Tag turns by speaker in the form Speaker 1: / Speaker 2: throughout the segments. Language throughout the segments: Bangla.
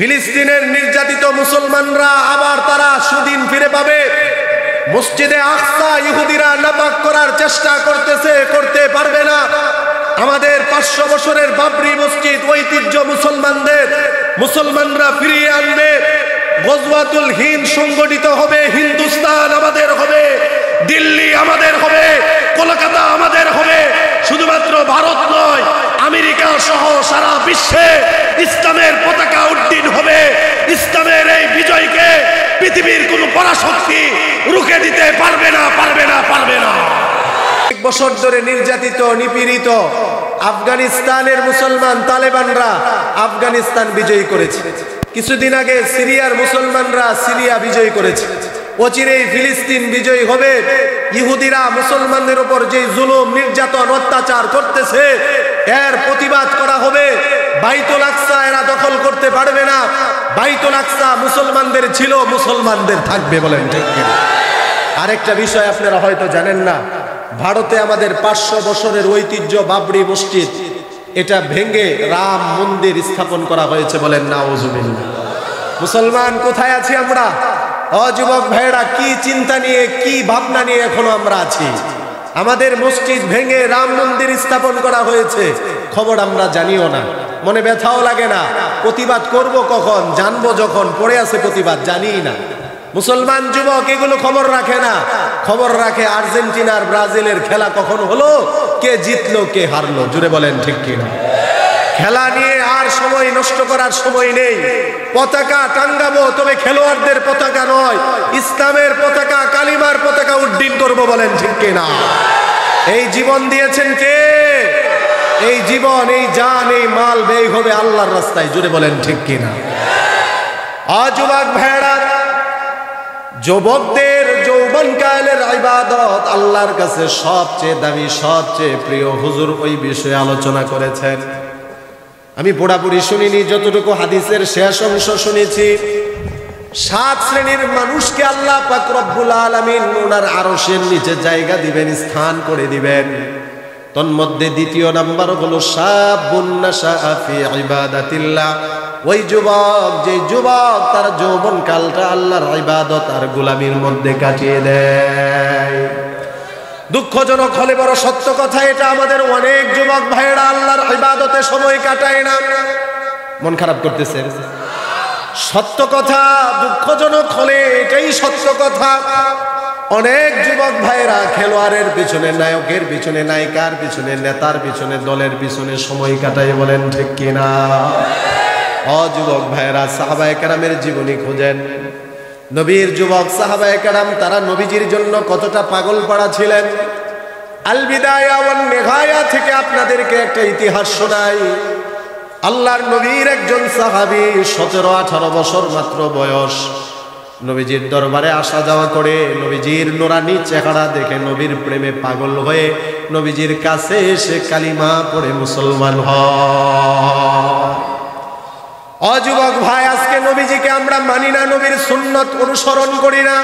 Speaker 1: ফিলিস্তিনের নির্যাতিত মুসলমানরা আবার তারা সুদিন ফিরে পাবে। মসজিদে আকসা ইহুদিরা নাপাক করার চেষ্টা করতেছে, করতে পারবে না। আমাদের 500 বছরের বাবরি মসজিদ ঐতিহ্য মুসলমানরা ফিরিয়ে আনবে। গজওয়াতুল হিন্দ সংগঠিত হবে, হিন্দুস্তান আমাদের হবে, দিল্লি আমাদের হবে, কলকাতা আমাদের হবে। শুধুমাত্র ভারত নয়, আমেরিকা সহ সারা বিশ্বে ইসলামের পতাকা উড্ডীন হবে। ইসলামের এই বিজয়কে পৃথিবীর কোনো পরাশক্তি রুখে দিতে পারবে না। 1 বছর ধরে নির্যাতিত নিপীড়িত আফগানিস্তানের মুসলমান তালেবানরা আফগানিস্তান বিজয়ী করেছে। কিছুদিন আগে সিরিয়ার মুসলমানরা সিরিয়া বিজয়ী করেছে। অচিরেই ফিলিস্তিন বিজয়ী হবে। ইহুদিরা মুসলমানদের উপর যে জুলুম নির্যাতন অত্যাচার করতেছে এর প্রতিবাদ করা হবে। বাইতুল আকসা এরা দখল করতে পারবে না। বাইতুল আকসা মুসলমানদের ছিল, মুসলমানদের থাকবে। বলেন ঠিক কিনা? আরেকটা বিষয় আপনারা হয়তো জানেন না, ভারতে আমাদের 500 বছরের ঐতিহ্য বাবরি মসজিদ, এটা ভেঙে রাম মন্দির স্থাপন করা হয়েছে। বলেন নাউজুবিল্লাহ। মুসলমান কোথায় আছি আমরা? যুবক ভাইরা, কি চিন্তা নিয়ে, কি ভাবনা নিয়ে এখনো আমরা আছি? আমাদের মসজিদ ভেঙে রাম মন্দির স্থাপন করা হয়েছে, খবর আমরা জানিও না, মনে ব্যথাও লাগে না। প্রতিবাদ করব কখন? জানবো যখন। পড়ে আছে প্রতিবাদ, জানি না। মুসলমান যুবক এগুলো খবর রাখে না। খবর রাখে আর্জেন্টিনার ব্রাজিলের খেলা কখন হলো, কে জিতলো, কে হারলো। জুড়ে বলেন ঠিক কিনা? খেলা নিয়ে আর সময় নষ্ট করার সময় নেই। পতাকা টাঙ্গাবো, তবে খেলোয়াড়দের পতাকা নয়, ইসলামের পতাকা, কালিমার পতাকা উড্ডীন করবো। বলেন ঠিক কিনা? এই জীবন দিয়েছেন কে? এই জীবন, এই জান, এই মাল ব্যয় হবে আল্লাহর রাস্তায়। জুড়ে বলেন ঠিক কিনা? যুবক ভাইরা, যুবকদের যৌবনকালের ইবাদত আল্লাহর কাছে সবচেয়ে দামি, সবচেয়ে প্রিয়। হুজুর ওই বিষয়ে আলোচনা করেছেন। আমি পুরাপুরি শুনিনি, যতটুকু হাদিসের শেষ অংশ শুনেছি। 7 শ্রেণীর মানুষকে আল্লাহ পাক রব্বুল আলামিন ওনার আরশের নিচে জায়গা দিবেন, স্থান করে দিবেন। তন্মধ্যে 2 নাম্বার হলো শাবুন নাশা ফি ইবাদাতিল্লাহ। ওই যুবক, যে যুবক তার যৌবন কালটা আল্লাহর ইবাদত আর গোলামির মধ্যে কাটিয়ে দেয়। দুঃখজনক হলে বড় সত্য কথা, এটা আমাদের অনেক যুবক ভাইয়েরা আল্লাহর ইবাদতে সময় কাটায় না। মন খারাপ করতেছে? সত্য কথা, দুঃখজনক হলে এটাই সত্য কথা। অনেক যুবক ভাইয়েরা খেলোয়াড়ের পিছনে, নায়কের পিছনে, নায়িকার পিছনে, নেতার পিছনে, দলের পিছনে সময় কাটায়। বলেন ঠিক কিনা? যুবক ভাইয়েরা, সাহাবায়ে কেরামের জীবনী খোঁজেন। নবীর যুবক সাহাবায়ে কেরাম তারা নবীজির জন্য কতটা পাগল পাড়া ছিলেন। আল বিদায়া ওয়ান নিহায়া থেকে আপনাদেরকে একটা ইতিহাস শোনাই। আল্লাহর নবীর একজন সাহাবী, 17-18 বছর মাত্র বয়স, নবীজির দরবারে আসা যাওয়া করে। নবীজির নুরানি চেহারা দেখে নবীর প্রেমে পাগল হয়ে নবীজির কাছে এসে কালিমা পড়ে মুসলমান হয়। যুবক ভাই, আজকে নবীজিকে আমরা মানি না, নবীর সুন্নত অনুসরণ করি না।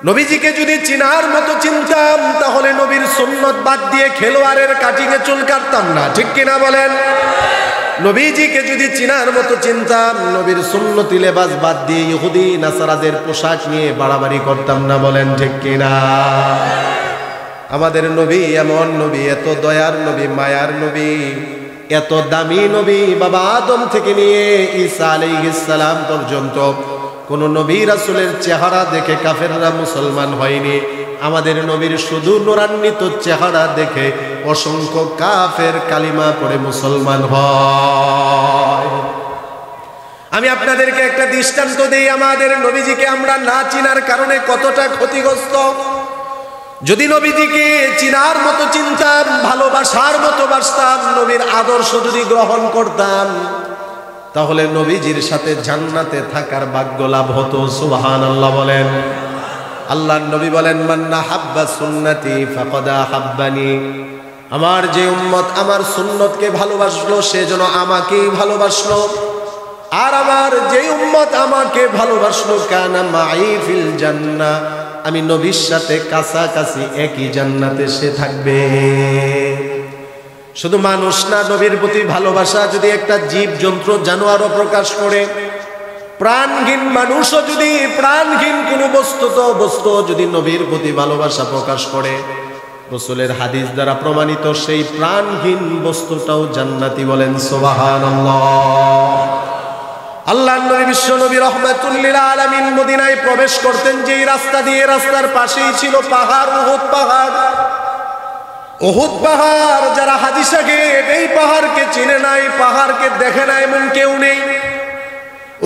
Speaker 1: নবীজিকে যদি চিনার মতো চিনতাম তাহলে নবীর সুন্নত বাদ দিয়ে খেলোয়াড়ের কাটিংয়ে চুল কাটতাম না। ঠিক কিনা বলেন? নবীজিকে যদি চিনার মতো চিনতাম, নবীর সুন্নতি লেবাস বাদ দিয়ে ইহুদি নাসারাদের পোশাক নিয়ে বাড়াবাড়ি করতাম না। বলেন ঠিক কিনা? আমাদের নবী এমন নবী, এত দয়ার নবী, মায়ার নবী, এত দামি নবী, বাবা আদম থেকে নিয়ে ঈসা আলাইহিস সালাম পর্যন্ত কোন নবী রাসূলের চেহারা দেখে কাফেররা মুসলমান হয়নি। আমাদের নবীর শুধু নূরান্বিত চেহারা দেখে অসংখ্য কাফের কালিমা পড়ে মুসলমান হয়। আমি আপনাদেরকে একটা দৃষ্টান্ত দেই, আমাদের নবীজিকে আমরা না চিনার কারণে কতটা ক্ষতিগ্রস্ত। যদি নবীজিকে চিনার মতো চিনতাম, ভালোবাসার মতো বাসতাম, নবীর আদর্শ যদি গ্রহণ করতাম, তাহলে নবীজির সাথে জান্নাতে থাকার ভাগ্য লাভ হতো। সুবহানাল্লাহ বলেন। আল্লাহর নবী বলেন, মান নাহাব্বা সুন্নতি ফাকাদ আহাব্বানি। আমার যে উম্মত আমার সুন্নতকে ভালোবাসলো সে যেন আমাকেই ভালোবাসলো, আর আমার যে উম্মত আমাকে ভালোবাসলো কানা মাই ফিল জান্নাহ, আমি নবীর সাথে কাছাকাছি একই জান্নাতে সে থাকবে। শুধু মানুষ না, নবীর প্রতি ভালোবাসা যদি একটা জীব জন্তু জানোয়ারও প্রকাশ করে, প্রাণহীন মানুষও যদি, প্রাণহীন কোনো বস্তু যদি নবীর প্রতি ভালোবাসা প্রকাশ করে, রাসূলের হাদিস দ্বারা প্রমাণিত সেই প্রাণহীন বস্তুটাও জান্নাতি। বলেন সুবহানাল্লাহ। আল্লাহর নবী বিশ্ব নবী রাহমাতুল লিল আলামিন মদিনায় প্রবেশ করতেন যেই রাস্তা দিয়ে, রাস্তার পাশেই ছিল পাহাড়, উহুদ পাহাড়। উহুদ পাহাড়, যারা হাদিস আগে এই পাহাড়কে চিনে নাই, পাহাড়কে দেখে নাই এমন কেউ নেই।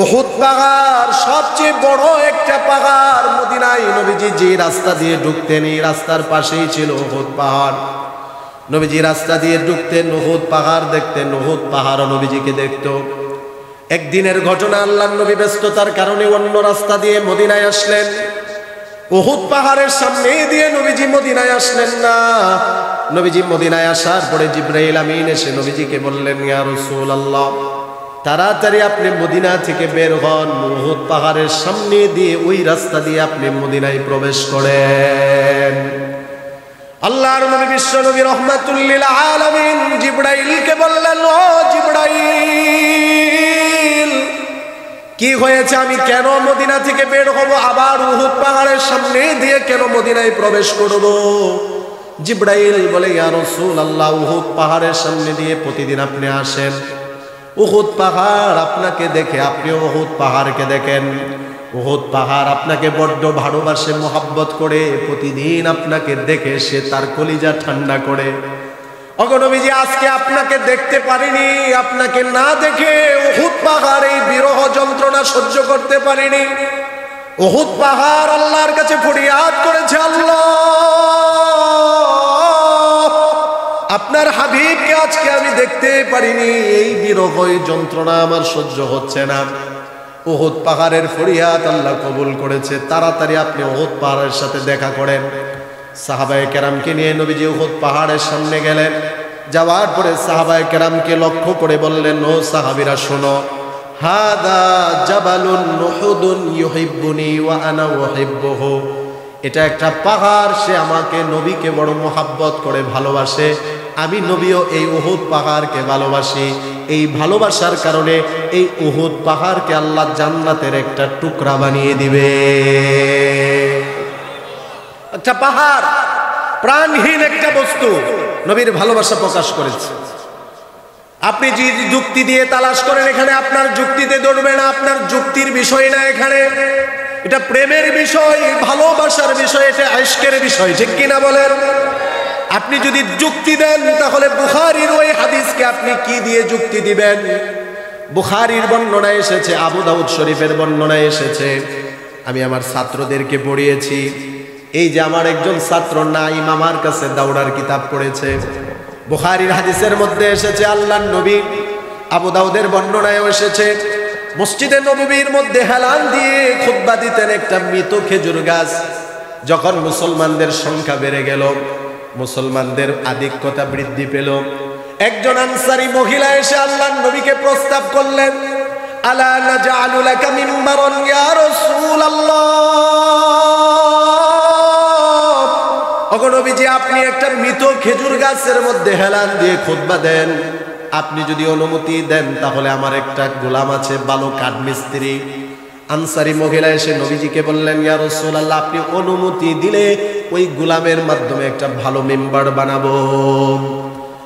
Speaker 1: উহুদ পাহাড় সবচেয়ে বড় একটা পাহাড়। মদিনায় নবীজি যে রাস্তা দিয়ে ঢুকতেন এই রাস্তার পাশেই ছিল উহুদ পাহাড়। নবীজি রাস্তা দিয়ে ঢুকতেন, উহুদ পাহাড় দেখতেন, উহুদ পাহাড় নবীজিকে দেখত। একদিনের ঘটনা, আল্লাহর নবী ব্যস্ততার কারণে অন্য রাস্তা দিয়ে মদিনায় আসলেন। উহুদ পাহাড়ের সামনে দিয়ে নবীজি মদিনায় আসলেন না। নবীজি মদিনায় আসার পরে জিবরাইল আমিন এসে নবীজিকে বললেন, ইয়া রাসূলুল্লাহ, তাড়াতাড়ি আপনি মদিনা থেকে বের হন, উহুদ পাহাড়ের সামনে দিয়ে ওই রাস্তা দিয়ে আপনি মদিনায় প্রবেশ করেন। আল্লাহর নবী বিশ্ব নবী রাহমাতুল লিল আলামিন জিবরাইলকে বললেন, ও জিবরাইল, কি হয়েছে? আমি কেন মদিনা থেকে বের হব? আবার উহুদ পাহাড়ের সামনে দিয়ে কেন মদিনায় প্রবেশ করব? জিবরাইল বলে, ইয়া রাসূলুল্লাহ, উহুদ পাহাড়ের সামনে দিয়ে প্রতিদিন আপনি আসেন, উহুদ পাহাড় আপনাকে দেখে, আপনি উহুদ পাহাড়কে দেখেন। উহুদ পাহাড় আপনাকে বড্ড ভালোবাসে, মোহাব্বত করে, প্রতিদিন আপনাকে দেখে সে তার কলিজা ঠান্ডা করে। ওগো নবীজি, আজকে আপনাকে দেখতে পারিনি, আপনাকে না দেখে উহুদ পাহাড় এই বিরহ যন্ত্রণা সহ্য করতে পারিনি। উহুদ পাহাড় আল্লাহর কাছে ফরিয়াদ করেছে, আল্লাহ, আপনার হাবিবকে আজকে আমি দেখতে পারিনি, এই বিরহ যন্ত্রণা আমার সহ্য হচ্ছে না। উহুদ পাহাড়ের ফরিয়াদ আল্লাহ কবুল করেছে। তাড়াতাড়ি আপনি উহুদ পাহাড়ের সাথে দেখা করেন। সাহাবায়ে কেরামকে নিয়ে নবীজি উহুদ পাহাড়ের সামনে গেলেন। যাওয়ার পরে সাহাবায়ে কেরামকে লক্ষ্য করে বললেন, ও সাহাবীরা শোনো, হাদা জাবালুন উহুদুন ইউহিব্বুনি ওয়া আনা উহিব্বুহু। এটা একটা পাহাড়, সে আমাকে নবীকে বড় মোহাব্বত করে ভালোবাসে, আমি নবীও এই উহুদ পাহাড়কে ভালোবাসি। এই ভালোবাসার কারণে এই উহুদ পাহাড়কে আল্লাহ জান্নাতের একটা টুকরা বানিয়ে দিবে। একটা পাহাড়, প্রাণহীন একটা বস্তু, নবীর ভালোবাসা প্রকাশ করেছে। আপনি যে যুক্তি দিয়ে তালাশ করেন, এখানে আপনার যুক্তিতে ধরবে না, আপনার যুক্তির বিষয় না, এখানে এটা প্রেমের বিষয়, ভালোবাসার বিষয়, এটা ইশকের বিষয়, ঠিক কিনা বলেন? আপনি যদি যুক্তি দেন তাহলে বুখারীর ওই হাদিসকে আপনি কি দিয়ে যুক্তি দিবেন? বুখারীর বর্ণনায় এসেছে, আবু দাউদ শরীফের বর্ণনায় এসেছে, আমি আমার ছাত্রদেরকে পড়িয়েছি। এই যে আমার একজন ছাত্র নাঈম আমার কাছে দাওরার কিতাব পড়েছে, বুখারীর হাদিসের মধ্যে এসেছে, আল্লাহর নবী, আবু দাউদের বর্ণনায়ও এসেছে, মসজিদে নববীর মধ্যে হেলান দিয়ে খুতবা দিতেন একটা মৃত খেজুর গাছ। যখন মুসলমানদের সংখ্যা বেড়ে গেল, মুসলমানদের আধিক্যতা বৃদ্ধি পেল, একজন আনসারী মহিলা এসে আল্লাহর নবীকে প্রস্তাব করলেন, আলা নাজআলু লাকা মিম্বারান ইয়া রাসূলুল্লাহ, ওগো নবীজি, আপনি একটা মৃত খেজুর গাছের মধ্যে হেলান দিয়ে খুতবা দেন, আপনি যদি অনুমতি দেন তাহলে আমার একটা গোলাম আছে, ভালো কাঠমিস্ত্রি। আনসারী মহিলা এসে নবীজিকে বললেন, ইয়া রাসূলুল্লাহ, আপনি অনুমতি দিলে ওই গোলামের মাধ্যমে একটা ভালো মেম্বার বানাবো।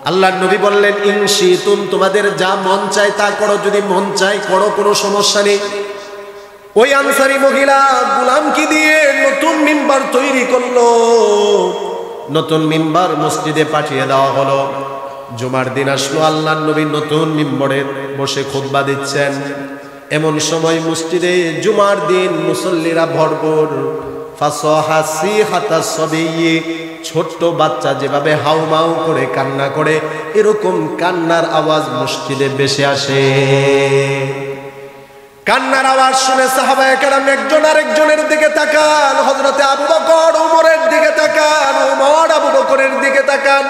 Speaker 1: আল্লাহর নবী বললেন, ইনশিতুম, তোমাদের যা মন চায় তা করো, যদি মন চায় করো, কোনো সমস্যা নেই। ওই আনসারী মহিলা গোলামকে দিয়ে নতুন মেম্বার তৈরি করলো। নতুন মেম্বার মসজিদে পাঠিয়ে দেওয়া হলো। জুমার দিন আসলো, আল্লাহর নবী নতুন মিম্বরে বসে খুতবা দিচ্ছেন। এমন সময় মসজিদে জুমার দিন মুসল্লিরা ভরপুর। ফাসাহা সিহাতা সাবিয়্যি, ছোট্ট বাচ্চা যেভাবে হাউমাউ করে কান্না করে, এরকম কান্নার আওয়াজ মসজিদে বেশি আসে। কান্নার আওয়াজ শুনে সাহাবায়ে কেরাম একজন আরেকজনের দিকে তাকান। হযরতে আবু বকর ওমরের দিকে তাকান, ওমর আবু বকরের দিকে তাকান,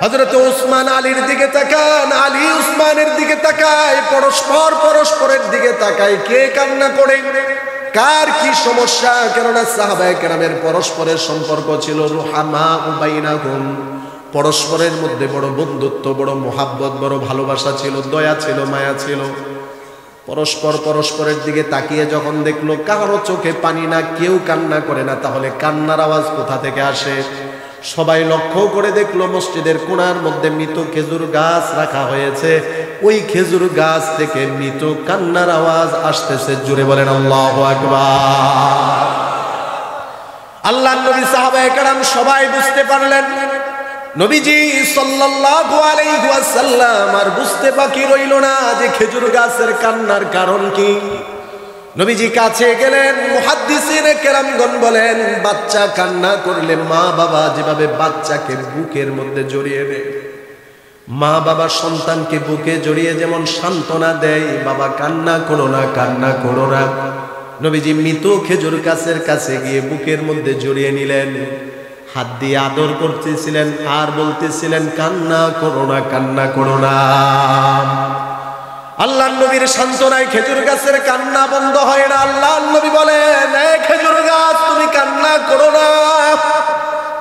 Speaker 1: হযরতে উসমান আলীর দিকে তাকান, আলী উসমানের দিকে তাকায়, পরস্পর পরস্পরের দিকে তাকায়, কে কান্না করে, কার কি সমস্যা। কেননা সাহাবায়ে কেরামের পরস্পরের সম্পর্ক ছিল রুহামা বাইনাহুম, পরস্পরের মধ্যে বড় বন্ধুত্ব, বড় মোহাব্বত, বড় ভালোবাসা ছিল, দয়া ছিল, মায়া ছিল। পরস্পরের দিকে তাকিয়ে যখন দেখলো কারো চোখে পানি না, কেউ কান্না করে না, তাহলে কান্নার আওয়াজ কোথা থেকে আসে? সবাই লক্ষ্য করে দেখলো মসজিদের কোণার মধ্যে মৃত খেজুর গাছ রাখা হয়েছে। ওই খেজুর গাছ থেকে মৃত কান্নার আওয়াজ আসতেছে। জুড়ে বলেন আল্লাহু আকবার। আল্লাহর নবী, সাহাবায়ে কেরাম সবাই বুঝতে পারলেন নবীজি সাল্লাল্লাহু আলাইহি ওয়াসাল্লাম আর বুঝতে বাকি রইল না যে খেজুর গাছের কান্নার কারণ কি। নবীজি কাছে গেলেন। মুহাদ্দিসিনে কেরামগণ বলেন, বাচ্চা কান্না করলে মা বাবা যেভাবে বাচ্চাকে বুকের মধ্যে জড়িয়ে নেয়, মা বাবা সন্তানকে বুকে জড়িয়ে যেমন সান্ত্বনা দেয়, বাবা কান্না করো না, কান্না করো না। নবীজি মৃত খেজুর গাছের কাছে গিয়ে বুকের মধ্যে জড়িয়ে নিলেন, হাত দিয়ে আদর করতেছিলেন আর বলতেছিলেন, কান্না করো না, কান্না করো না। আল্লাহর নবীর সান্ত্বনায় খেজুর গাছের কান্না বন্ধ হয় না। আল্লাহর নবী বলেন, এই খেজুর গাছ, তুমি কান্না করো না,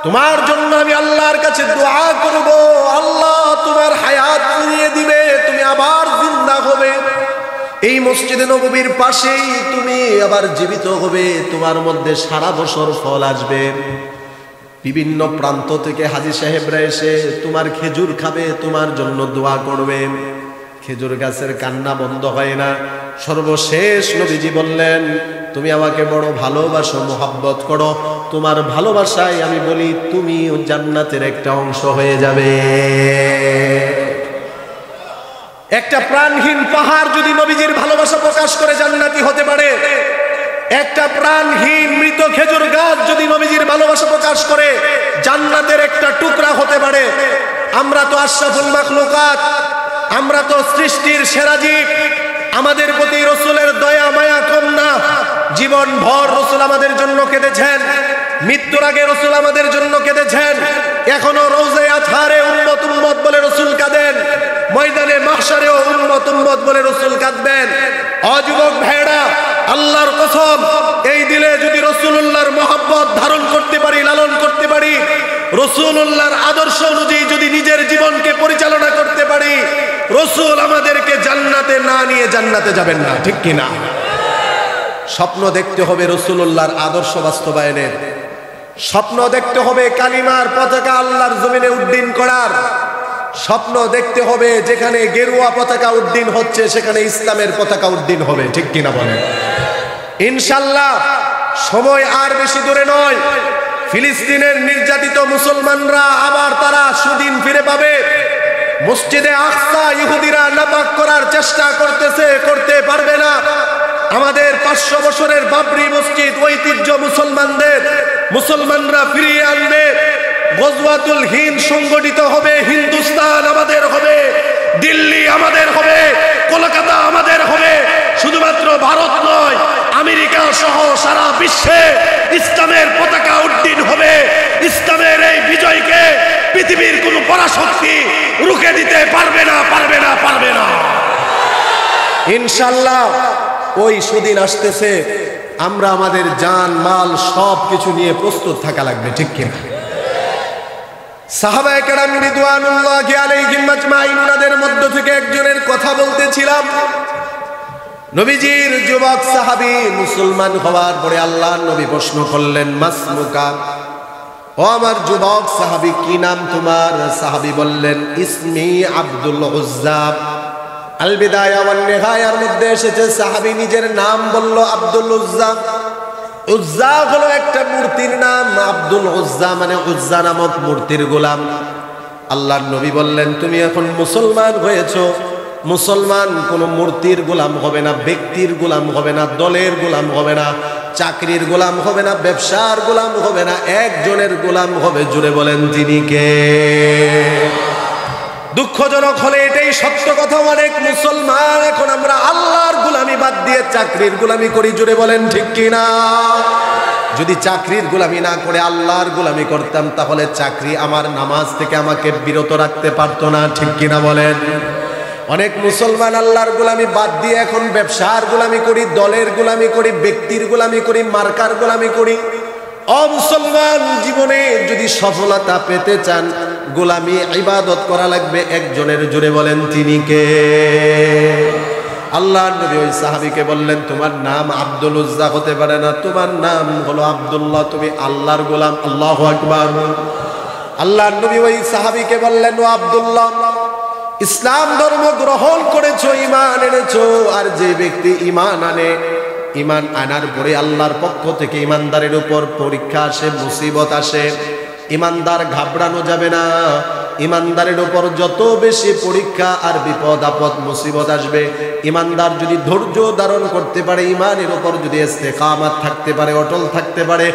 Speaker 1: তোমার জন্য আমি আল্লাহর কাছে দোয়া করব, আল্লাহ তোমার হায়াত ফিরিয়ে দিবে, তুমি আবার জিন্দা হবে। এই মসজিদে নববীর পাশেই তুমি আবার জীবিত হবে, তোমার মধ্যে সারা বছর ফল আসবে। বিভিন্ন প্রান্ত থেকে হাজী সাহেবরা এসে তোমার খেজুর খাবে, তোমার জন্য দোয়া করবে। খেজুর গাছের কান্না বন্ধ হয় না। সর্বশেষ নবীজি বললেন, তুমি আমাকে বড় ভালোবাসো, মোহাব্বত করো, তোমার ভালোবাসায় আমি বলি তুমি জান্নাতের একটা অংশ হয়ে যাবে। একটা প্রাণহীন পাহাড় যদি নবীজির ভালোবাসা প্রকাশ করে জান্নাতি হতে পারে, একটা প্রাণহীন মৃত খেজুর গাছ যদি নবীজির ভালোবাসা প্রকাশ করে জান্নাতের একটা টুকরা হতে পারে, আমরা তো আশরাফুল মাখলুকাত, আমরা তো সৃষ্টির সেরা জীব, আমাদের প্রতি রসুলের দয়া মায়া কম না। জীবন ভর রসুল আমাদের জন্য কেঁদেছেন, মৃত্যুর আগে রসুল আমাদের জন্য কেঁদেছেন, এখনো রওজায়ে আতহারে উম্মত উম্মত বলে রসুল কাঁদেন, ময়দানে মাহশারেও উম্মত উম্মত বলে রসুল কাঁদবেন। অযুবক ভাইরা, আল্লাহর কসম, এই দিলে যদি রসুলুল্লাহর মহব্বত ধারণ করতে পারি, লালন করতে পারি, রসুলুল্লাহর আদর্শ অনুযায়ী যদি নিজের জীবনকে পরিচালনা করতে পারি, রসুল আমাদেরকে জান্নাতে না নিয়ে জান্নাতে যাবেন না, ঠিক কিনা? স্বপ্ন দেখতে হবে রসুলুল্লাহর আদর্শ বাস্তবায়নের, স্বপ্ন দেখতে হবে কালিমার পতাকা আল্লাহর জমিনে উড্ডীন করার, স্বপ্ন দেখতে হবে যেখানে গেরুয়া পতাকা উড্ডীন হচ্ছে সেখানে ইসলামের পতাকা উড্ডীন হবে, ঠিক কিনা বলেন? ইনশাআল্লাহ সময় আর বেশি দূরে নয়, ফিলিস্তিনের নির্যাতিত মুসলমানরা আবার তারা সুদিন ফিরে পাবে। মসজিদে আকসা ইহুদিরা নাপাক করার চেষ্টা করতেছে, করতে পারবে না। আমাদের 500 বছরের বাবরি মসজিদ ঐতিহ্য মুসলমানরা ফিরিয়ে আনবে। গজওয়াতুল হিন্দ সংগঠিত হবে, হিন্দুস্তান আমাদের হবে, দিল্লি আমাদের হবে, কলকাতা আমাদের হবে। শুধুমাত্র ভারত নয়, আমেরিকা সহ সারা বিশ্বে ইসলামের পতাকা উড্ডীন হবে। ইসলামের এই বিজয়কে পৃথিবীর কোনো পরাশক্তি রুখে দিতে পারবে না, পারবে না, পারবে না। ইনশাআল্লাহ ওই সুদিন আসতেছে, আমরা আমাদের জান মাল সব কিছু নিয়ে প্রস্তুত থাকা লাগবে, ঠিক কিনা? সাহাবায়ে কেরাম রিদওয়ানুল্লাহি আলাইহিম আজমাইন, ওনাদের মধ্য থেকে একজনের কথা বলতেছিলাম। নবীজির যুবক সাহাবী মুসলমান হওয়ার পরে আল্লাহর নবী প্রশ্ন করলেন, মাসমুকা, ও আমার যুবক সাহাবী, কি নাম তোমার? সাহাবী বললেন, ইসমি আব্দুল উজ্জা। আল বিদায়া ওয়ান নিহায়ার মধ্যে এসেছে সাহাবী নিজের নাম বলল, আব্দুল উজ্জা। উজ্জা হলো একটা মূর্তির নাম, আব্দুল উজ্জা মানে উজ্জা নামক মূর্তির গোলাম। আল্লাহর নবী বললেন, তুমি এখন মুসলমান হয়েছো, মুসলমান কোনো মূর্তির গোলাম হবে না, ব্যক্তির গোলাম হবে না, দলের গোলাম হবে না, চাকরির গোলাম হবে না, ব্যবসার গোলাম হবে না, একজনের গোলাম হবে। জুড়ে বলেন তিনি কে? দুঃখজনক হলে এটাই সত্য কথা, অনেক মুসলমান এখন আমরা আল্লাহর গোলামি বাদ দিয়ে চাকরির গোলামি করি। জুড়ে বলেন ঠিক কিনা? যদি চাকরির গোলামি না করে আল্লাহর গোলামি করতাম, তাহলে চাকরি আমার নামাজ থেকে আমাকে বিরত রাখতে পারতো না, ঠিক কিনা বলেন? অনেক মুসলমান আল্লাহর গোলামি বাদ দিয়ে এখন ব্যবসার গোলামি করি, দলের গোলামি করি, ব্যক্তির গোলামি করি, মার্কার গোলামি করি। অমুসলমান জীবনে যদি সফলতা পেতে চান, গোলামি ইবাদত করা লাগবে একজনের। জোরে বলেন তিনি কে? আল্লাহর নবী ওই সাহাবীকে বললেন, তোমার নাম আব্দুল উজ্জা হতে পারে না, তোমার নাম হলো আব্দুল্লাহ, তুমি আল্লাহর গোলাম। আল্লাহু আকবার। আল্লাহর নবী ওই সাহাবীকে বললেন, ও আব্দুল্লাহ, ইসলাম ধর্ম গ্রহণ করেছো, ঈমান এনেছো, আর যে ব্যক্তি ঈমান আনে, ঈমান আনার পরে আল্লাহর পক্ষ থেকে ঈমানদারের উপর পরীক্ষা আসে, মুসিবত আসে, ঈমানদার ঘাবড়ানো যাবে না। ঈমানদারের উপর যত বেশি পরীক্ষা আর বিপদ আপদ মুসিবত আসবে, ঈমানদার যদি ধৈর্য ধারণ করতে পারে, ঈমানের উপর যদি ইস্তেকামাত থাকতে পারে, অটল থাকতে পারে,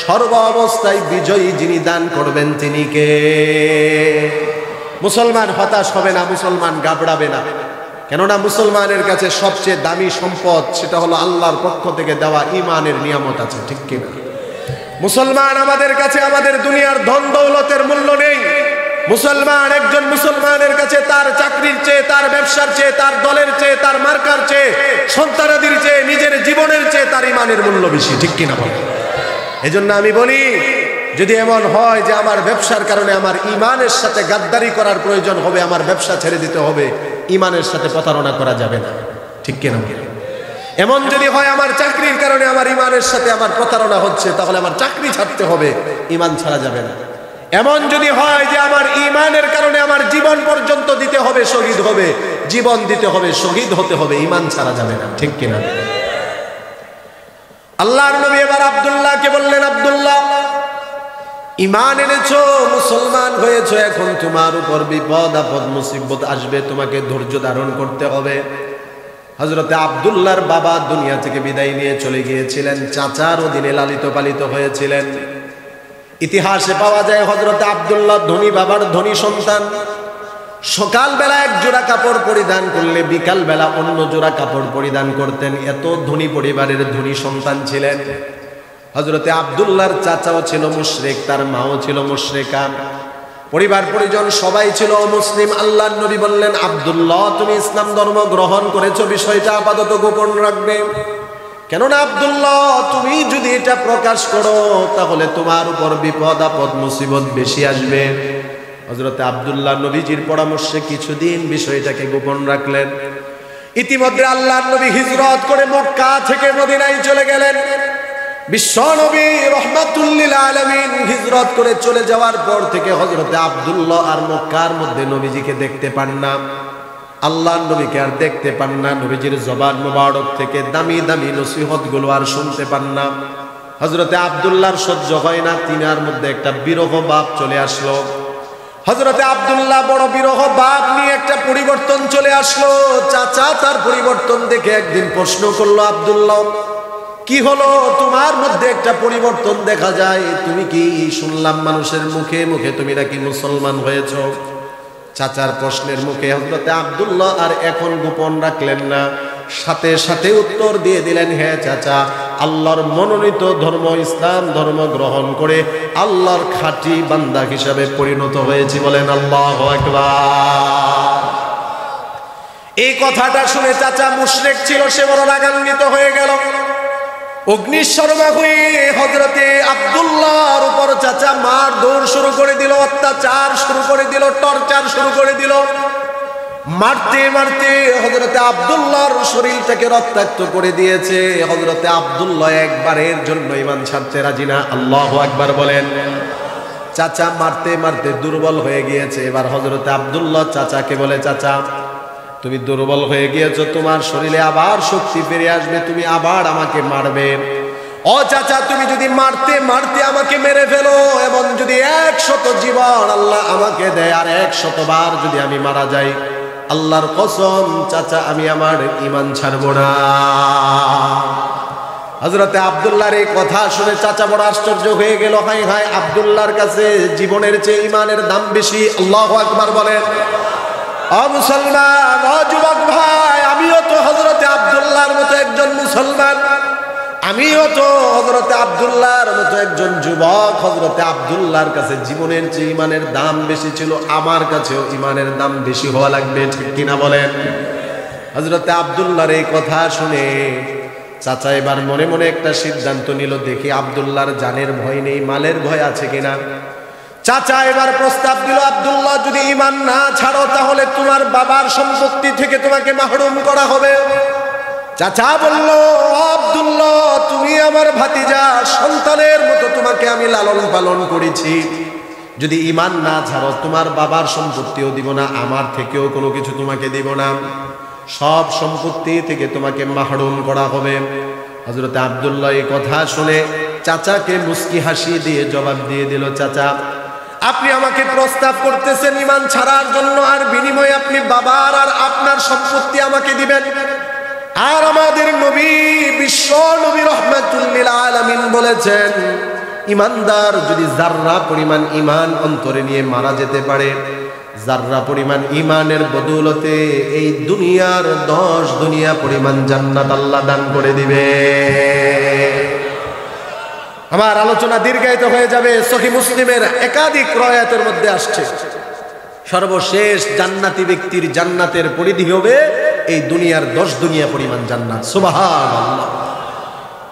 Speaker 1: সর্ব অবস্থায় বিজয়ী যিনি দান করবেন তিনি কে? মুসলমান হতাশ হবে না, মুসলমান ঘাবড়াবে না। কেননা মুসলমানের কাছে সবচেয়ে দামি সম্পদ সেটা হলো আল্লাহর পক্ষ থেকে দেওয়া ঈমানের নিয়ামত আছে, ঠিক কিনা? মুসলমান আমাদের কাছে আমাদের দুনিয়ার ধন দৌলতের মূল্য নেই। মুসলমান, একজন মুসলমানের কাছে তার চাকরির চেয়ে, তার ব্যবসার চেয়ে, তার দলের চেয়ে, তার মার্কার চেয়ে, সন্তানাদির চেয়ে, নিজের জীবনের চেয়ে তার ঈমানের মূল্য বেশি, ঠিক কিনা বলে? এজন্য আমি বলি, যদি এমন হয় যে আমার ব্যবসার কারণে আমার ঈমানের সাথে গাদ্দারি করার প্রয়োজন হবে, আমার ব্যবসা ছেড়ে দিতে হবে, ঈমানের সাথে প্রতারণা করা যাবে না, ঠিক কিনা? এমন যদি হয় আমার চাকরির কারণে আমার ঈমানের সাথে আমার প্রতারণা হচ্ছে, তাহলে আমার চাকরি ছাড়তে হবে, ঈমান ছাড়া যাবে না। এমন যদি হয় যে আমার ঈমানের কারণে আমার জীবন পর্যন্ত দিতে হবে, শহীদ হবে, জীবন দিতে হবে, শহীদ হতে হবে, ঈমান ছাড়া যাবে না, ঠিক কিনা? আল্লাহর নবী এবার আব্দুল্লাহকে বললেন, আব্দুল্লাহ, ঈমান এনেছো, মুসলমান হয়েছো, এখন তোমার উপর বিপদ আপদ মুসিবত আসবে, তোমাকে ধৈর্য ধারণ করতে হবে। হযরতে আব্দুল্লাহর বাবা দুনিয়া থেকে বিদায় নিয়ে চলে গিয়েছিলেন, চাচার অধীনে লালিত পালিত হয়েছিলেন। ইতিহাসে পাওয়া যায় হযরতে আব্দুল্লাহ ধনী বাবার ধনী সন্তান। সকালবেলা এক জোড়া কাপড় পরিধান করলে বিকালবেলা অন্য জোড়া কাপড় পরিধান করতেন, এত ধনী পরিবারের ধনী সন্তান ছিলেন। হযরতে আব্দুল্লাহর চাচাও ছিল মুশরিক, তার মাও ছিল মুশরিকা, পরিবার পরিজন সবাই ছিল অমুসলিম। আল্লাহর নবী বললেন, আব্দুল্লাহ, তুমি ইসলাম ধর্ম গ্রহণ করেছো, বিষয়টা আপাতত গোপন রাখবে। কেননা আব্দুল্লাহ, তুমি যদি এটা প্রকাশ করো তাহলে তোমার উপর বিপদ আপদ মুসিবত বেশি আসবে। হযরতে আব্দুল্লাহ নবীজির পরামর্শে কিছুদিন বিষয়টাকে গোপন রাখলেন। ইতিমধ্যে আল্লাহর নবী হিজরত করে মক্কা থেকে মদিনায় চলে গেলেন। বিশ্ব নবী রাহমাতুল লিল আলামিন হিজরত করে চলে যাওয়ার পর থেকে হযরতে আব্দুল্লাহ আর মক্কার মধ্যে নবীজিকে দেখতে পান না, আল্লাহর নবীকে আর দেখতে পান না, নবীজির জবান মুবারক থেকে দামি দামি নসিহতগুলো আর শুনতে পান না। হযরতে আব্দুল্লাহর সহ্য হয় না, তিনার মধ্যে একটা বিরহ ভাব চলে আসলো। হযরতে আব্দুল্লাহ বড় বিরহ ভাব নিয়ে একটা পরিবর্তন চলে আসলো। চাচা তার পরিবর্তন দেখে একদিন প্রশ্ন করলো, আব্দুল্লাহ, কি হলো, তোমার মধ্যে একটা পরিবর্তন দেখা যায়, তুমি কি শুনলাম মানুষের মুখে মুখে তুমি নাকি মুসলমান হয়েছ? চাচার প্রশ্নের মুখে হযরতে আব্দুল্লাহ আর এখন গোপন রাখলেন না, সাথে সাথে উত্তর দিয়ে দিলেন, হ্যাঁ চাচা, আল্লাহর মনোনীত ধর্ম ইসলাম ধর্ম গ্রহণ করে আল্লাহর খাঁটি বান্দা হিসাবে পরিণত হয়েছি। বলেন আল্লাহু আকবার। এই কথাটা শুনে চাচা মুশরিক ছিল, সে বড় রাগান্বিত হয়ে গেল। অগ্নিশর্মা হয়ে হযরতে আব্দুল্লাহর উপর চাচা মার দৌড় শুরু করে দিল, অত্যাচার শুরু করে দিল, টর্চার শুরু করে দিল। মারতে মারতে হযরতে আব্দুল্লাহর শরীরটাকে রক্তাক্ত করে দিয়েছে। হযরতে আব্দুল্লাহ একবারের জন্য ঈমান ছাড়তে রাজি না। আল্লাহু আকবার বলেন। চাচা মারতে মারতে দুর্বল হয়ে গিয়েছে। এবার হযরতে আব্দুল্লাহ চাচাকে বলে, চাচা, তুমি দুর্বল হয়ে গিয়েছো, তোমার শরীরে আবার শক্তি ফিরে আসবে, তুমি আবার আমাকে মারবে। ও চাচা, তুমি যদি মারতে মারতে আমাকে মেরে ফেলো এবং যদি 100 জীবন আল্লাহ আমাকে দেয় আর 100 বার যদি আমি মারা যাই, আল্লাহর কসম চাচা আমি আমার ঈমান ছাড়ব না। হযরতে আব্দুল্লাহর এই কথা শুনে চাচা বড় আশ্চর্য হয়ে গেল। হায় হায়, আব্দুল্লাহর কাছে জীবনের চেয়ে ঈমানের দাম বেশি। আল্লাহু আকবার বলেন। ও মুসলমান, ও যুবক ভাই, আমিও তো হযরতে আব্দুল্লাহর মতো একজন মুসলমান, আমিও তো হযরতে আব্দুল্লাহর মতো একজন যুবক। হযরতে আব্দুল্লাহর কাছে জীবনের চেয়ে ঈমানের দাম বেশি ছিল, আমার কাছেও ঈমানের দাম বেশি হওয়া লাগবে, ঠিক কিনা বলেন? হযরতে আব্দুল্লাহর এই কথা শুনে চাচা এবার মনে মনে একটা সিদ্ধান্ত নিল, দেখি আব্দুল্লাহর জানের ভয় নেই, মালের ভয় আছে কিনা। চাচা এবার প্রস্তাব দিল, আব্দুল্লাহ যদি ঈমান না ছাড়ো তাহলে তোমার বাবার সম্পত্তি থেকে তোমাকে মাহরুম করা হবে। চাচা বলল, আব্দুল্লাহ তুমি আমার ভাতিজা, সন্তানের মতো তোমাকে আমি লালন পালন করেছি, যদি ঈমান না ছাড়ো তোমার বাবার সম্পত্তিও দিব না, আমার থেকেও কোনো কিছু তোমাকে দিব না, সব সম্পত্তি থেকে তোমাকে মাহরুম করা হবে। হযরত আব্দুল্লাহ এই কথা শুনে চাচাকে মুস্কি হাসি দিয়ে জবাব দিয়ে দিল, চাচা আপনি আমাকে প্রস্তাব করতেছেন ঈমান ছাড়ার জন্য, আর বিনিময়ে আপনি বাবার আর আপনার সম্পত্তি আমাকে দিবেন। আর আমাদের নবী বিশ্ব নবী রাহমাতুল লিল আলামিন বলেছেন, ঈমানদার যদি যাররা পরিমাণ ঈমান অন্তরে নিয়ে মারা যেতে পারে, যাররা পরিমাণ ঈমানের বদৌলতে এই দুনিয়ার 10 দুনিয়া পরিমাণ জান্নাত আল্লাহ দান করে দিবে। আমার আলোচনা দীর্ঘায়িত হয়ে যাবে। সহিহ মুসলিমের একাধিক riwayতের মধ্যে আসছে, সর্বশেষ জান্নাতি ব্যক্তির জান্নাতের পরিধি হবে এই দুনিয়ার 10 দুনিয়া পরিমাণ জান্নাত। সুবহানাল্লাহ।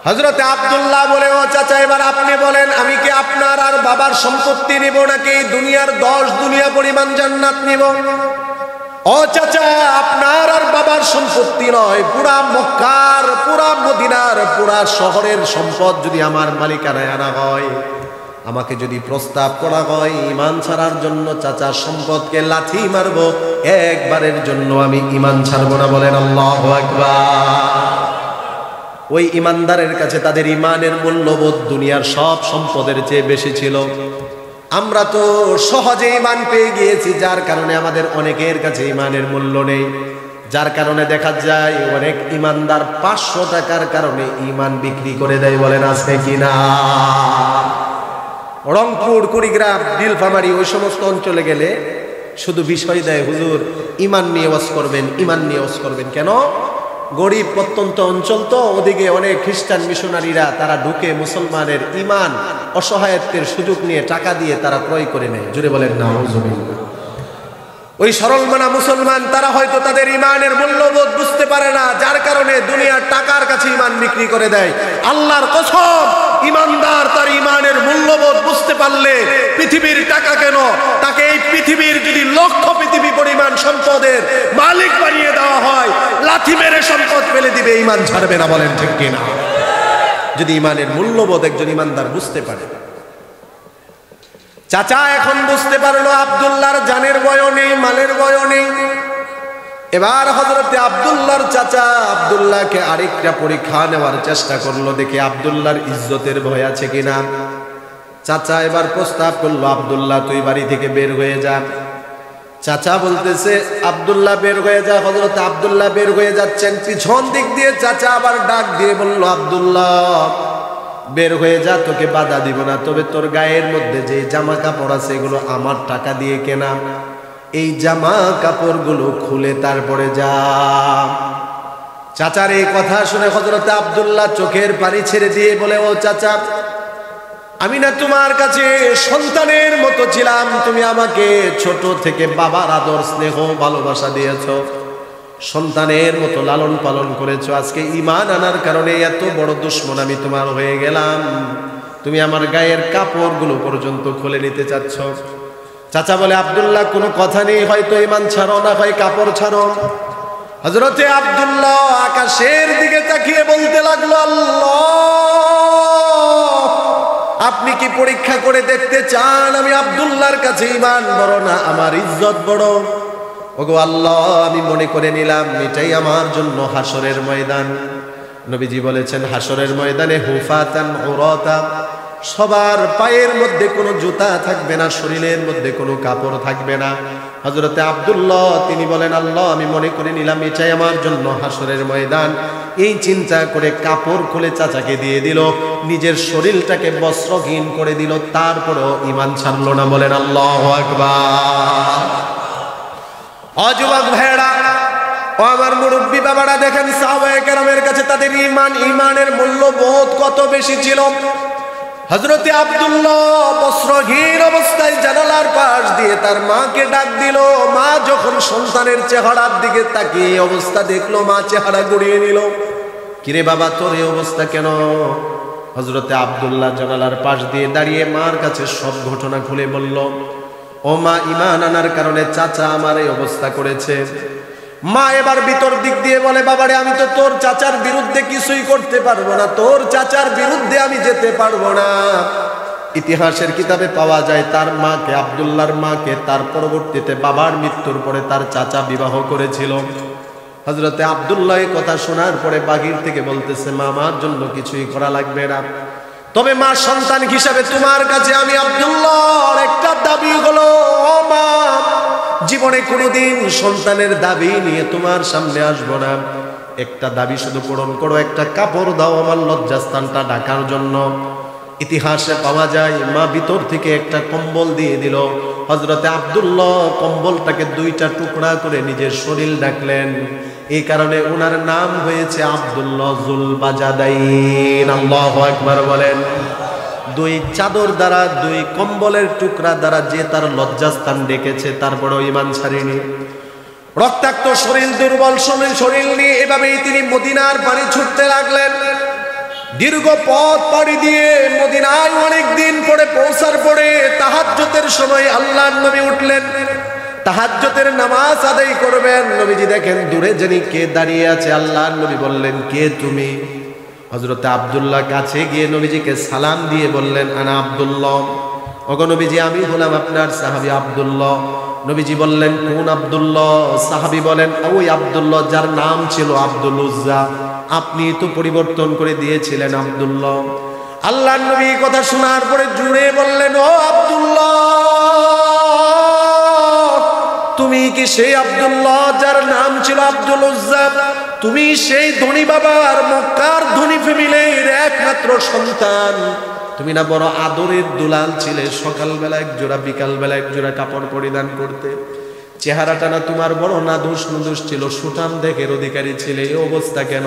Speaker 1: হযরতে আব্দুল্লাহ বলে, ও চাচা এবার আপনি বলেন, আমি কি আপনার আর বাবার সম্পত্তি নিব নাকি দুনিয়ার 10 দুনিয়া পরিমাণ জান্নাত নিব? ও চাচা আপনার আর বাবার সম্পত্তি নয়, পুরা মক্কার, পুরা মদিনার, পুরা শহরের সম্পদ যদি আমার মালিকানায় আনা হয়, আমাকে যদি প্রস্তাব করা হয় ঈমান ছাড়ার জন্য চাচার সম্পদকে লাথি মারবো, একবারের জন্য আমি ঈমান ছাড়বো না। বলেন আল্লাহু আকবার। ওই ঈমানদারের কাছে তাদের ঈমানের মূল্যবোধ দুনিয়ার সব সম্পদের চেয়ে বেশি ছিল। আমরা তো সহজে ঈমান পেয়ে গিয়েছি, যার কারণে আমাদের অনেকের কাছে ঈমানের মূল্য নেই, যার কারণে দেখা যায় অনেক ঈমানদার 500 টাকার কারণে ঈমান বিক্রি করে দেয়। বলেন আছে কিনা? রংপুর, কুড়িগ্রাম, নীলফামারী ওই সমস্ত অঞ্চলে গেলে শুধু বিষয় দেয়, হুজুর ঈমান নিয়ে ওয়াজ করবেন, ঈমান নিয়ে ওয়াজ করবেন। কেন? গরিব প্রত্যন্ত অঞ্চল তো, ওদিকে অনেক খ্রিস্টান মিশনারিরা তারা ঢুকে মুসলমানের ঈমান অসহায়ত্বের সুযোগ নিয়ে টাকা দিয়ে তারা ক্রয় করে নেয়। জুড়ে বলেন নাউজুবিল্লাহ। ওই সরল মানা মুসলমান তারা হয়তো তাদের ঈমানের মূল্যবোধ বুঝতে পারে না, যার কারণে দুনিয়ার টাকার কাছে ঈমান বিক্রি করে দেয়। আল্লাহর কসম, ঈমানদার তার ঈমানের মূল্যবোধ বুঝতে পারলে পৃথিবীর টাকা কেন, তাকে এই পৃথিবীর যদি লক্ষ পৃথিবী পরিমাণ সম্পদের মালিক বানিয়ে দেওয়া হয়, লাথি মেরে সম্পদ ফেলে দিবে, ঈমান ছাড়বে না। বলেন ঠিক কিনা? যদি ঈমানের মূল্যবোধ একজন ঈমানদার বুঝতে পারে। চাচা এখন বুঝতে পারলো আব্দুল্লাহর জানের ভয়ও নেই, মালের ভয়ও নেই। এবার হযরতে আব্দুল্লাহর চাচা আব্দুল্লাহকে আরেকটা পরীক্ষা নেওয়ার চেষ্টা করলো, দেখে আব্দুল্লাহর ইজ্জতের ভয় আছে কিনা। চাচা এবার প্রস্তাব করলো, আব্দুল্লাহ তুই বাড়ি থেকে বের হয়ে যা। চাচা বলতেছে আব্দুল্লাহ বের হয়ে যা। হযরতে আব্দুল্লাহ বের হয়ে যাচ্ছেন, পিছন দিক দিয়ে চাচা আবার ডাক দিয়ে বলল, আব্দুল্লাহ বের হয়ে যা, তোকে বাধা দিব না, তবে তোর গায়ের মধ্যে যে জামা কাপড় আছে এগুলো আমার টাকা দিয়ে কেনা, এই জামা কাপড়গুলো খুলে তারপরে যা। চাচার এই কথা শুনে হযরতে আব্দুল্লাহ চোখের পানি ছেড়ে দিয়ে বলে, ও চাচা আমি না তোমার কাছে সন্তানের মতো ছিলাম, তুমি আমাকে ছোট থেকে বাবার আদর স্নেহ ভালোবাসা দিয়েছো, সন্তানের মতো লালন পালন করেছো, আজকে ঈমান আনার কারণে এত বড় দুশমন আমি তোমার হয়ে গেলাম, তুমি আমার গায়ের কাপড়গুলো পর্যন্ত খুলে নিতে চাচ্ছ। চাচা বলে, আব্দুল্লাহ কোনো কথা নেই, হয়তো ঈমান ছাড়ো না হয় কাপড় ছাড়ো। হযরতে আব্দুল্লাহ আকাশের দিকে তাকিয়ে বলতে লাগলো, আল্লাহ আপনি কি পরীক্ষা করে দেখতে চান আমি আব্দুল্লাহর কাছে ঈমান বড় না আমার ইজ্জত বড়? ওগো আল্লাহ, আমি মনে করে নিলাম এটাই আমার জন্য হাসরের ময়দান। নবীজি বলেছেন, হাসরের ময়দানে হুফাতান উরাতা, সবার পায়ের মধ্যে কোনো জুতা থাকবে না, শরীরের মধ্যে কোনো কাপড় থাকবে না। হযরতে আব্দুল্লাহ তিনি বলেন, আল্লাহ আমি মনে করে নিলাম এটাই আমার জন্য হাসরের ময়দান। এই চিন্তা করে কাপড় খুলে চাচাকে দিয়ে দিল, নিজের শরীরটাকে বস্ত্রহীন করে দিল, তারপরেও ঈমান ছাড়লো না। বলেন আল্লাহু আকবার। অযুবক ভাইরা ও আমার মুরব্বী বাবারা, দেখেন সাহাবায়ে কেরামের কাছে তাদের ঈমানের মূল্যবোধ কত বেশি ছিল। হযরতে আব্দুল্লাহ বস্ত্রহীন অবস্থায় জানালার পাশ দিয়ে তার মাকে ডাক দিল। মা যখন সন্তানের চেহারার দিকে তাকিয়ে অবস্থা দেখলো, মা চেহারা গড়িয়ে নিল। কিরে বাবা, তোর এই অবস্থা কেন? হযরতে আব্দুল্লাহ জানালার পাশ দিয়ে দাঁড়িয়ে মার কাছে সব ঘটনা খুলে বলল, ও মা, ঈমান আনার কারণে চাচা আমার এই অবস্থা করেছে। মা এবার ভিতর দিক দিয়ে বলে, বাবারে আমি তো তোর চাচার বিরুদ্ধে কিছুই করতে পারবো না, তোর চাচার বিরুদ্ধে আমি যেতে পারবো না। ইতিহাসের কিতাবে পাওয়া যায় তার মাকে, আব্দুল্লাহর মাকে তার পরবর্তীতে বাবার মৃত্যুর পরে তার চাচা বিবাহ করেছিল। হযরতে আব্দুল্লাহ এই কথা শোনার পরে বাহির থেকে বলতেছে, মা, আমার জন্য কিছুই করা লাগবে না, তবে মা সন্তান হিসাবে তোমার কাছে আমি আব্দুল্লাহর একটা দাবি হলো, ও মা, জীবনে কোনোদিন সন্তানের দাবি নিয়ে তোমার সামনে আসবো না, একটা দাবি শুধু পূরণ করো, একটা কাপড় দাও আমার লজ্জাস্থানটা ঢাকার জন্য। ইতিহাসে পাওয়া যায় মা ভিতর থেকে একটা কম্বল দিয়ে দিল। হযরতে আব্দুল্লাহ কম্বলটাকে দুইটা টুকরা করে নিজের শরীর ঢাকলেন। এই কারণে ওনার নাম হয়েছে আব্দুল্লাহ যুল বাজাদাইন। আল্লাহু আকবার বলেন। দুই চাদর দ্বারা, দুই কম্বলের টুকরা দ্বারা যে তার লজ্জাস্থান ডেকেছে, তারপরে ঈমান ছাড়েনি। রক্তাক্ত শরীর, দুর্বল শরীর নিয়ে এভাবেই তিনি মদিনার পানে ছুটতে লাগলেন। দীর্ঘ পথ পাড়ি দিয়ে মদিনায় অনেক দিন পরে পৌঁছার পরে তাহাজ্জুদের সময় আল্লাহর নবী উঠলেন, তাহাজ্জুদের নামাজ আদায় করবেন। নবীজি দেখেন দূরে জানি কে দাঁড়িয়ে আছে। আল্লাহর নবী বললেন, কে তুমি? হযরতে আব্দুল্লাহ কাছে গিয়ে নবীজিকে সালাম দিয়ে বললেন, আনা আব্দুল্লাহ। ওগো নবীজি, আমি হলাম আপনার সাহাবী আব্দুল্লাহ। নবীজি বললেন, কোন আব্দুল্লাহ? সাহাবী বলেন, ওই আব্দুল্লাহ যার নাম ছিল আব্দুল উজ্জা, আপনি তো পরিবর্তন করে দিয়েছিলেন আব্দুল্লাহ। আল্লাহর নবী কথা শোনার পরে জুড়ে বললেন, ও আব্দুল্লাহ, তুমি কি সেই আব্দুল্লাহ যার নাম ছিল আব্দুল উজ্জা? তুমি সেই ধনী বাবার, মক্কার ধনী ফ্যামিলির একমাত্র সন্তান। তুমি না বড় আদরের দুলাল ছিলে, সকালবেলা এক জোড়া, বিকালবেলা এক জোড়া কাপড় পরিধান করতে। চেহারাটা না তোমার বড় নাদুস নুদুস ছিল, সুঠাম দেহের অধিকারী ছিলে, এই অবস্থা কেন?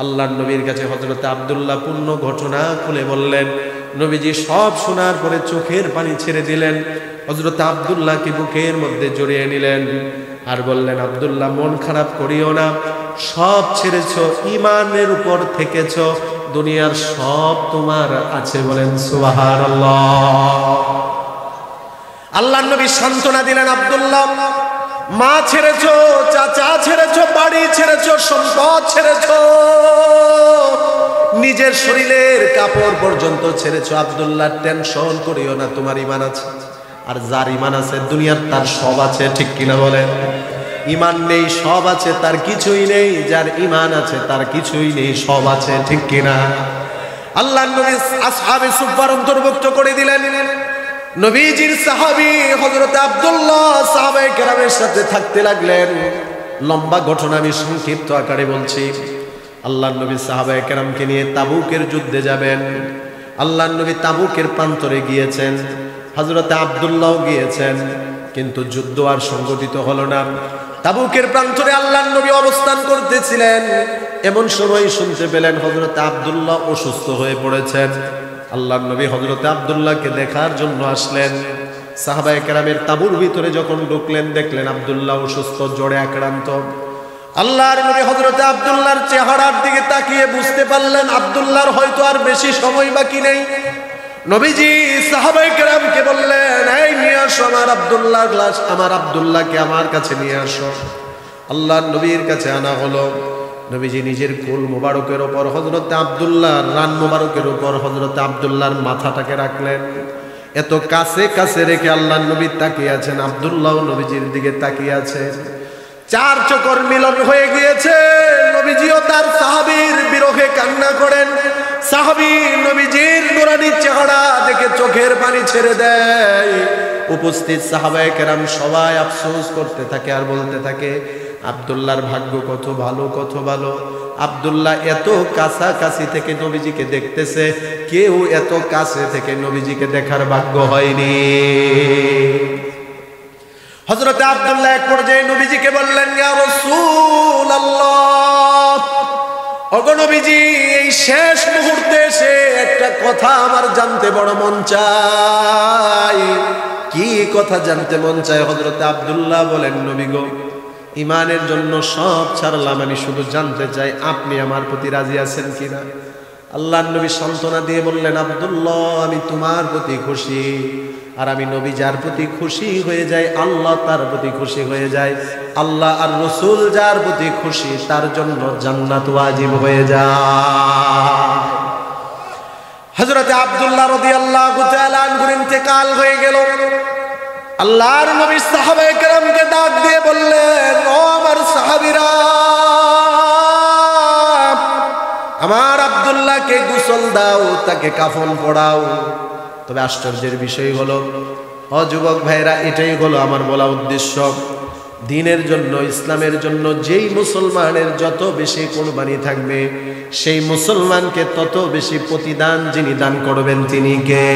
Speaker 1: আল্লাহর নবীর কাছে হযরতে আব্দুল্লাহ পূর্ণ ঘটনা খুলে বললেন। নবীজি সব শোনার পরে চোখের পানি ছেড়ে দিলেন। হযরতে আব্দুল্লাহকে বুকের মধ্যে জড়িয়ে নিলেন আর বললেন, আব্দুল্লাহ, মন খারাপ করিও না, সব ছেড়েছো, ঈমানের উপর থেকেছো, দুনিয়ার সব তোমার আছে। বলেন সুবহানাল্লাহ। আল্লাহর নবী সান্ত্বনা দিলেন, আব্দুল্লাহ, মা ছেড়েছো, চাচা ছেড়েছো, বাড়ি ছেড়েছো, সম্পদ ছেড়েছো, নিজের শরীরের কাপড় পর্যন্ত ছেড়েছো। আব্দুল্লাহ, টেনশন করিও না, তোমার ঈমান আছে। আর যার ঈমান আছে দুনিয়ার তার সব আছে, ঠিক কিনা বলেন? ঈমান নেই, সব আছে, তার কিছুই নেই। যার ঈমান আছে তার কিছুই নেই, সব আছে, ঠিক কিনা? আল্লাহর নবী আসহাবে সুফফার অন্তর্ভুক্ত করে দিলেন। নবীজির সাহাবী হযরত আব্দুল্লাহ সাহাবায়ে কেরামের সাথে থাকতে লাগলেন। লম্বা ঘটনা আমি সংক্ষিপ্ত আকারে বলছি। আল্লাহর নবী সাহাবায়ে কেরামকে নিয়ে তাবুকের যুদ্ধে যাবেন। আল্লাহর নবী তাবুকের প্রান্তরে গিয়েছেন, হযরত আব্দুল্লাহও গিয়েছেন, কিন্তু যুদ্ধ আর সংগঠিত হলো না। তাবুকের প্রান্তরে আল্লাহর নবী অবস্থান করতেছিলেন। এমন সময় শুনতে পেলেন হযরত আব্দুল্লাহ অসুস্থ হয়ে পড়েছেন। আল্লাহর নবী হযরত আব্দুল্লাহকে দেখার জন্য আসলেন। সাহাবায়ে কেরামের তাঁবুর ভিতরে যখন ঢুকলেন, দেখলেন আব্দুল্লাহ অসুস্থ, জ্বরে আক্রান্ত। আল্লাহর নবী হযরত আব্দুল্লাহর চেহারার দিকে তাকিয়ে বুঝতে পারলেন আব্দুল্লাহর হয়তো আর বেশি সময় বাকি নেই। নবীজি সাহাবায়ে কেরামকে বললেন, এই নিয়ে আসো আমার আব্দুল্লাহর লাশ, আমার আব্দুল্লাহকে আমার কাছে নিয়ে আসো। আল্লাহর নবীর কাছে আনা হলো। নবীজি নিজের কোল মোবারকের উপর হযরত আব্দুল্লাহর রান মোবারকের উপর হযরত আব্দুল্লাহর মাথাটাকে রাখলেন। এত কাছে কাছে রেখে আল্লাহর নবী তাকিয়ে আছেন, আব্দুল্লাহ নবীজির দিকে তাকিয়ে আছে। চার চক্কর মিলন হয়ে গিয়েছে। নবীজিও তার সাহাবীর বিরহে কান্না করেন। সাহাবী নবীজির নুরানি চেহারা দেখে চোখের পানি ছেড়ে দেয়। উপস্থিত সাহাবায়ে কেরাম সবাই আফসোস করতে থাকে আর বলতে থাকে, আব্দুল্লাহর ভাগ্য কত ভালো, কত ভালো। আব্দুল্লাহ এত কাছাকাছি থেকে নবীজিকে দেখতেছে, কেউ এত কাছে থেকে নবীজিকে দেখার ভাগ্য হয়নি। হযরত আব্দুল্লাহ এক পর্যায়ে নবীজিকে বললেন, ইয়া রাসূলুল্লাহ, ওগো নবীজি, এই শেষ মুহূর্তে এসে একটা কথা আমার জানতে বড় মন চায়। কি কথা জানতে মন চায়? হযরত আব্দুল্লাহ বলেন, নবী গো, ঈমানের জন্য সব ছাড়লাম, আমি শুধু জানতে চাই আপনি আমার প্রতি রাজি আছেন কিনা। আল্লাহর নবী সান্ত্বনা দিয়ে বললেন, আব্দুল্লাহ, আমি তোমার প্রতি খুশি, আর আমি নবী যার প্রতি খুশি হয়ে যায় আল্লাহ তার প্রতি খুশি হয়ে যায়। আল্লাহ আর রাসূল যার প্রতি খুশি তার জন্য জান্নাত ওয়াজিব হয়ে যায়। হযরত আব্দুল্লাহ রাদিয়াল্লাহু তাআলা আনহুর ইন্তেকাল হয়ে গেল। আল্লাহর নবী সাহাবায়ে কেরামকে ডাক দিয়ে বললেন, ও আমার সাহাবীরা, আমার আব্দুল্লাহকে গোসল দাও, তাকে কাফন পরাও। তবে আশ্চর্যের বিষয় হলো, ও যুবক ভাইরা, এটাই হলো আমার বলা উদ্দেশ্য। দ্বীনের জন্য, ইসলামের জন্য যেই মুসলমানের যত বেশি কুরবানি থাকবে, সেই মুসলমানকে তত বেশি প্রতিদান যিনি দান করবেন তিনি কে?